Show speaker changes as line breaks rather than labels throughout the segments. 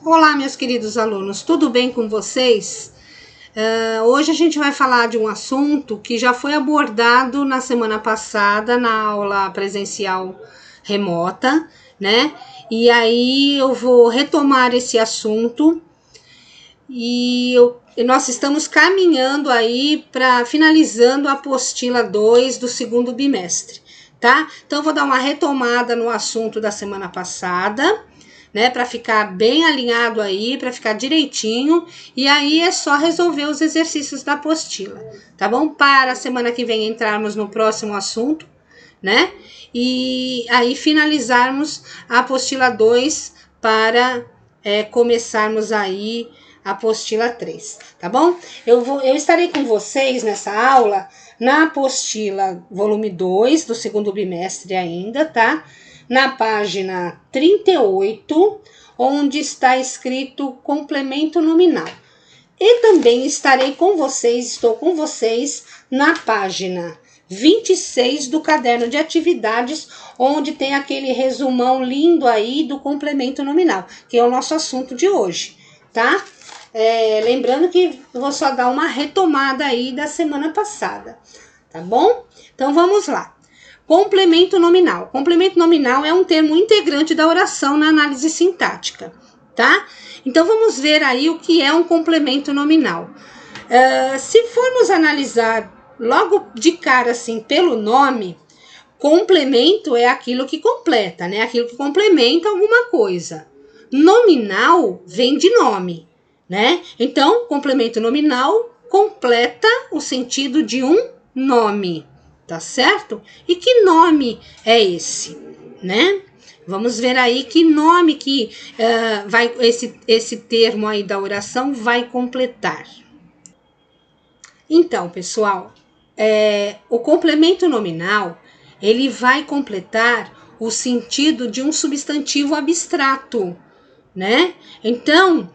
Olá, meus queridos alunos, tudo bem com vocês? Hoje a gente vai falar de um assunto que já foi abordado na semana passada na aula presencial remota, né? E aí eu vou retomar esse assunto e nós estamos caminhando aí para finalizando a apostila 2 do segundo bimestre, tá? Então, eu vou dar uma retomada no assunto da semana passada, né, para ficar bem alinhado aí, para ficar direitinho, e aí é só resolver os exercícios da apostila, tá bom? Para a semana que vem entrarmos no próximo assunto, né? E aí finalizarmos a apostila 2 para começarmos aí a apostila 3, tá bom? Eu estarei com vocês nessa aula na apostila volume 2 do segundo bimestre ainda, tá? Na página 38, onde está escrito complemento nominal. E também estou com vocês na página 26 do caderno de atividades, onde tem aquele resumão lindo aí do complemento nominal, que é o nosso assunto de hoje, tá? Lembrando que eu vou só dar uma retomada aí da semana passada, tá bom? Então vamos lá. Complemento nominal. Complemento nominal é um termo integrante da oração na análise sintática, tá? Então, vamos ver aí o que é um complemento nominal. Se formos analisar logo de cara, assim, pelo nome, complemento é aquilo que completa, né? Aquilo que complementa alguma coisa. Nominal vem de nome, né? Então, complemento nominal completa o sentido de um nome. Tá certo? E que nome é esse, né? Vamos ver aí que nome que esse termo aí da oração vai completar. Então, pessoal, o complemento nominal, ele vai completar o sentido de um substantivo abstrato, né? Então,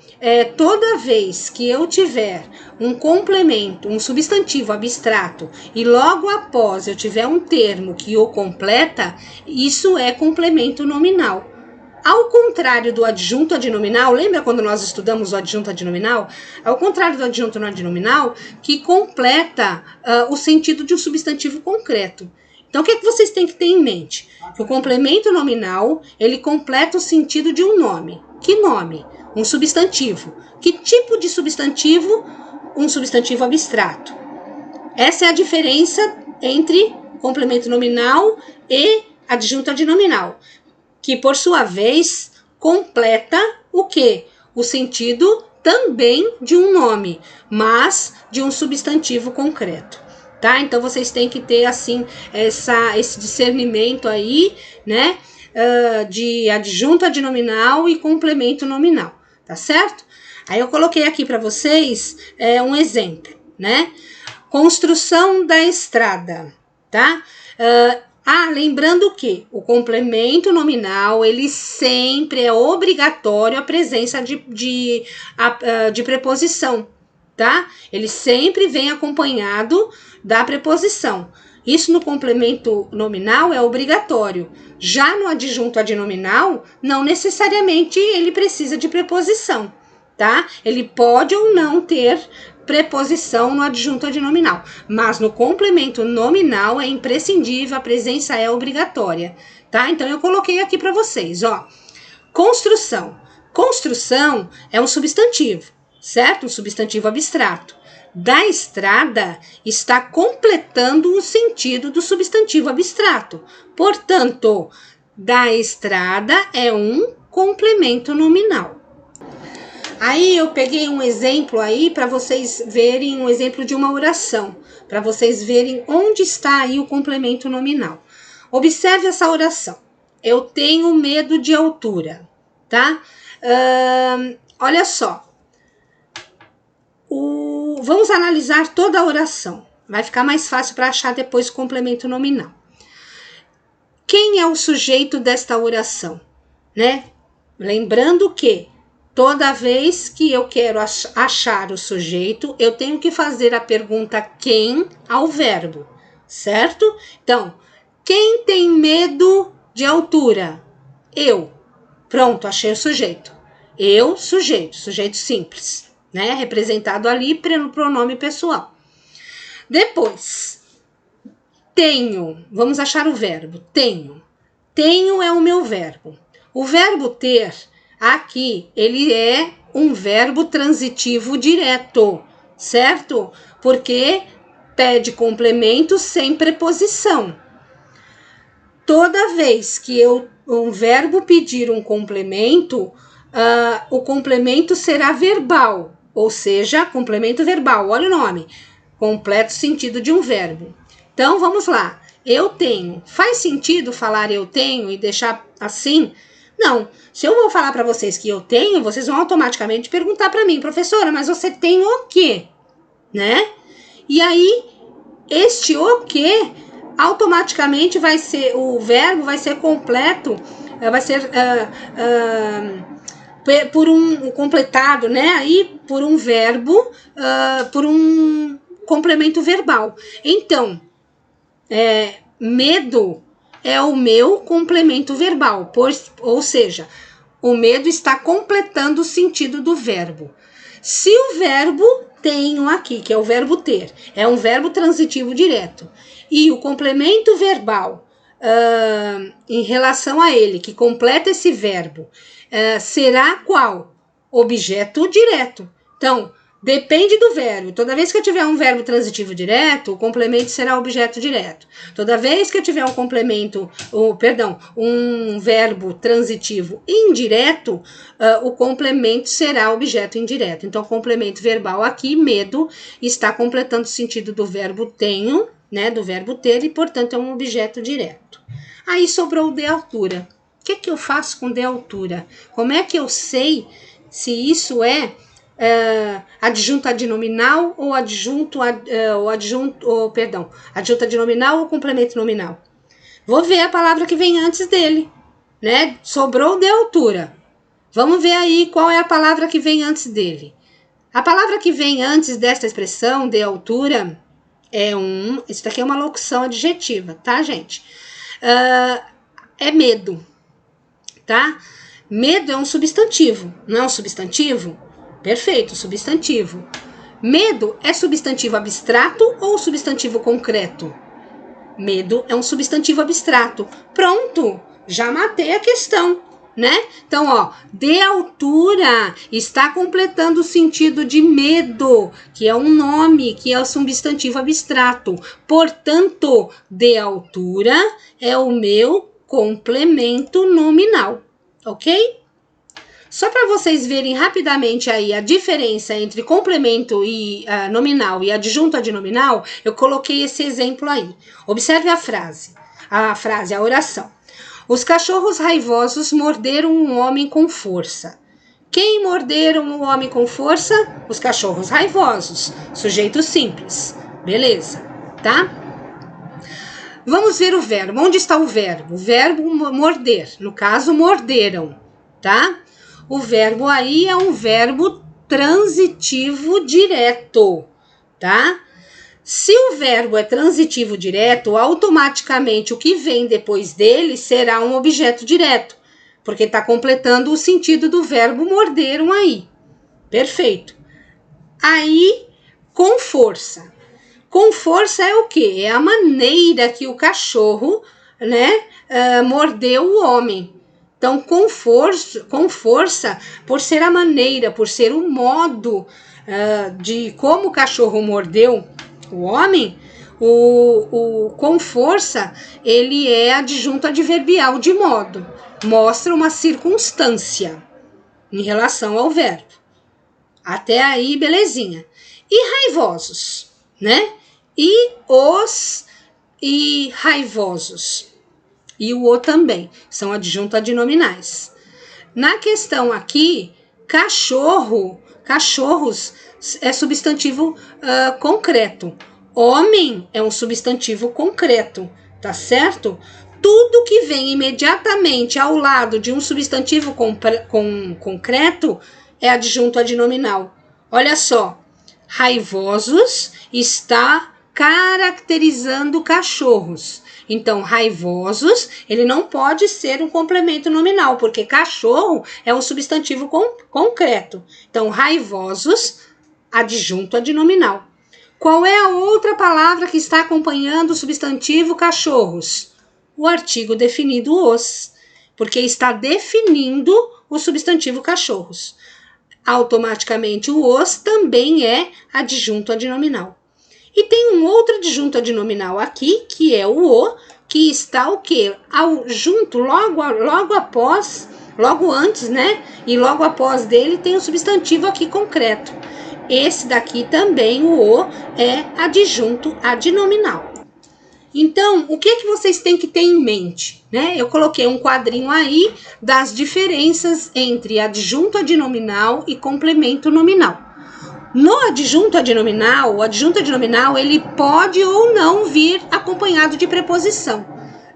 toda vez que eu tiver um complemento, um substantivo abstrato, e logo após eu tiver um termo que o completa, isso é complemento nominal. Ao contrário do adjunto adnominal, lembra quando nós estudamos o adjunto adnominal? Ao contrário do adjunto adnominal, que completa o sentido de um substantivo concreto. Então, o que vocês têm que ter em mente? Que o complemento nominal, ele completa o sentido de um nome. Que nome? Um substantivo. Que tipo de substantivo? Um substantivo abstrato. Essa é a diferença entre complemento nominal e adjunto adnominal, que, por sua vez, completa o quê? O sentido também de um nome, mas de um substantivo concreto. Tá? Então, vocês têm que ter, assim, esse discernimento aí, né? De adjunto adnominal e complemento nominal, tá certo? Aí eu coloquei aqui para vocês um exemplo, né? Construção da estrada, tá? Lembrando que o complemento nominal, ele sempre é obrigatório a presença de preposição, tá? Ele sempre vem acompanhado da preposição. Isso no complemento nominal é obrigatório. Já no adjunto adnominal, não necessariamente ele precisa de preposição, tá? Ele pode ou não ter preposição no adjunto adnominal, mas no complemento nominal é imprescindível, a presença é obrigatória, tá? Então eu coloquei aqui para vocês, ó. Construção. Construção é um substantivo, certo? Um substantivo abstrato. Da estrada está completando o sentido do substantivo abstrato. Portanto, da estrada é um complemento nominal. Aí eu peguei um exemplo aí para vocês verem, um exemplo de uma oração, para vocês verem onde está aí o complemento nominal. Observe essa oração. Eu tenho medo de altura, tá? Olha só. Vamos analisar toda a oração. Vai ficar mais fácil para achar depois o complemento nominal. Quem é o sujeito desta oração, né? Lembrando que toda vez que eu quero achar o sujeito, eu tenho que fazer a pergunta quem ao verbo, certo? Então, quem tem medo de altura? Eu. Pronto, achei o sujeito. Eu, sujeito, sujeito simples, né? Representado ali pelo pronome pessoal. Depois, tenho, vamos achar o verbo, tenho. Tenho é o meu verbo. O verbo ter, aqui, ele é um verbo transitivo direto, certo? Porque pede complemento sem preposição. Toda vez que um verbo pedir um complemento, o complemento será verbal, ou seja, complemento verbal, olha o nome, completo sentido de um verbo. Então, vamos lá. Eu tenho. Faz sentido falar eu tenho e deixar assim? Não. Se eu vou falar para vocês que eu tenho, vocês vão automaticamente perguntar para mim, professora, mas você tem o quê? Né? E aí, este o quê, automaticamente vai ser, o verbo vai ser completo, vai ser por um completado, né? Aí, por um verbo, por um complemento verbal. Então, medo é o meu complemento verbal, ou seja, o medo está completando o sentido do verbo. Se o verbo tenho aqui, que é o verbo ter, é um verbo transitivo direto, e o complemento verbal em relação a ele, que completa esse verbo, será qual? Objeto direto. Então, depende do verbo. Toda vez que eu tiver um verbo transitivo direto, o complemento será objeto direto. Toda vez que eu tiver um complemento, um verbo transitivo indireto, o complemento será objeto indireto. Então, o complemento verbal aqui, medo, está completando o sentido do verbo tenho, né, do verbo ter, e, portanto, é um objeto direto. Aí sobrou o de altura. O que eu faço com de altura? Como é que eu sei se isso é adjunto adnominal ou adjunto adnominal ou complemento nominal? Vou ver a palavra que vem antes dele, né? Sobrou de altura. Vamos ver aí qual é a palavra que vem antes dele. A palavra que vem antes desta expressão, de altura, isso daqui é uma locução adjetiva, tá, gente? É medo, tá? Medo é um substantivo, não é um substantivo? Perfeito, substantivo. Medo é substantivo abstrato ou substantivo concreto? Medo é um substantivo abstrato. Pronto, já matei a questão, né? Então, ó, de altura está completando o sentido de medo, que é um nome, que é o substantivo abstrato. Portanto, de altura é o meu complemento nominal, ok? Só para vocês verem rapidamente aí a diferença entre complemento e nominal e adjunto adnominal, eu coloquei esse exemplo aí. Observe a frase, a oração. Os cachorros raivosos morderam um homem com força. Quem morderam o homem com força? Os cachorros raivosos. Sujeito simples. Beleza, tá? Vamos ver o verbo. Onde está o verbo? O verbo morder. No caso, morderam, tá? O verbo aí é um verbo transitivo direto, tá? Se o verbo é transitivo direto, automaticamente o que vem depois dele será um objeto direto, porque está completando o sentido do verbo morderam aí. Perfeito. Aí, com força. Com força é o quê? É a maneira que o cachorro, né, mordeu o homem. Então, com força, por ser a maneira, por ser o modo de como o cachorro mordeu o homem, com força, ele é adjunto adverbial de modo. Mostra uma circunstância em relação ao verbo. Até aí, belezinha. E raivosos, né? E raivosos. E o também, são adjunto adnominais. Na questão aqui, cachorros é substantivo concreto. Homem é um substantivo concreto, tá certo? Tudo que vem imediatamente ao lado de um substantivo concreto é adjunto adnominal. Olha só, raivosos está caracterizando cachorros. Então, raivosos, ele não pode ser um complemento nominal, porque cachorro é um substantivo concreto. Então, raivosos, adjunto adnominal. Qual é a outra palavra que está acompanhando o substantivo cachorros? O artigo definido os, porque está definindo o substantivo cachorros. Automaticamente o os também é adjunto adnominal. E tem um outro adjunto adnominal aqui, que é o, que está o quê? Junto, logo antes, né? E logo após dele tem o substantivo aqui concreto. Esse daqui também, o é adjunto adnominal. Então, o que vocês têm que ter em mente, né? Eu coloquei um quadrinho aí das diferenças entre adjunto adnominal e complemento nominal. No adjunto adnominal, o adjunto adnominal, ele pode ou não vir acompanhado de preposição.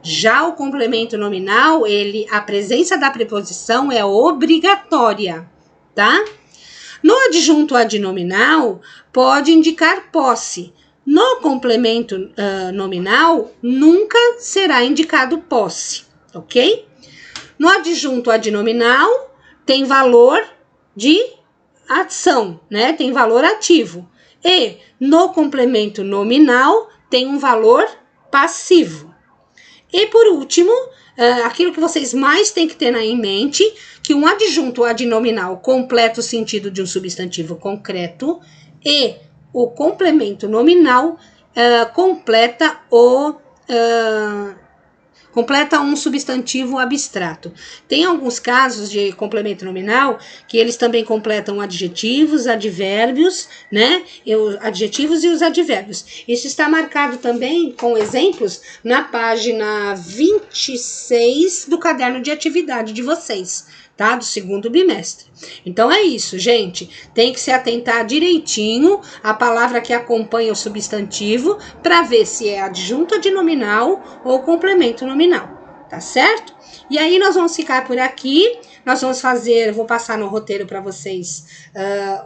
Já o complemento nominal, a presença da preposição é obrigatória, tá? No adjunto adnominal, pode indicar posse. No complemento nominal, nunca será indicado posse, ok? No adjunto adnominal, tem valor de ação, né? Tem valor ativo. E no complemento nominal, tem um valor passivo. E por último, aquilo que vocês mais têm que ter em mente, que um adjunto adnominal completa o sentido de um substantivo concreto e o complemento nominal completa um substantivo abstrato. Tem alguns casos de complemento nominal que eles também completam adjetivos, advérbios, né? Adjetivos e os advérbios. Isso está marcado também com exemplos na página 26 do caderno de atividade de vocês, tá? Do segundo bimestre. Então é isso, gente. Tem que se atentar direitinho à palavra que acompanha o substantivo para ver se é adjunto adnominal ou complemento nominal, tá certo? E aí nós vamos ficar por aqui. Nós vamos vou passar no roteiro para vocês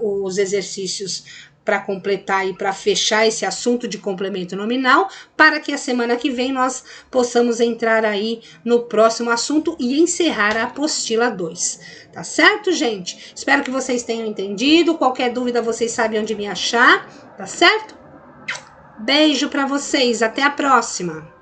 os exercícios para completar e para fechar esse assunto de complemento nominal, para que a semana que vem nós possamos entrar aí no próximo assunto e encerrar a apostila 2. Tá certo, gente? Espero que vocês tenham entendido. Qualquer dúvida, vocês sabem onde me achar, tá certo? Beijo para vocês, até a próxima!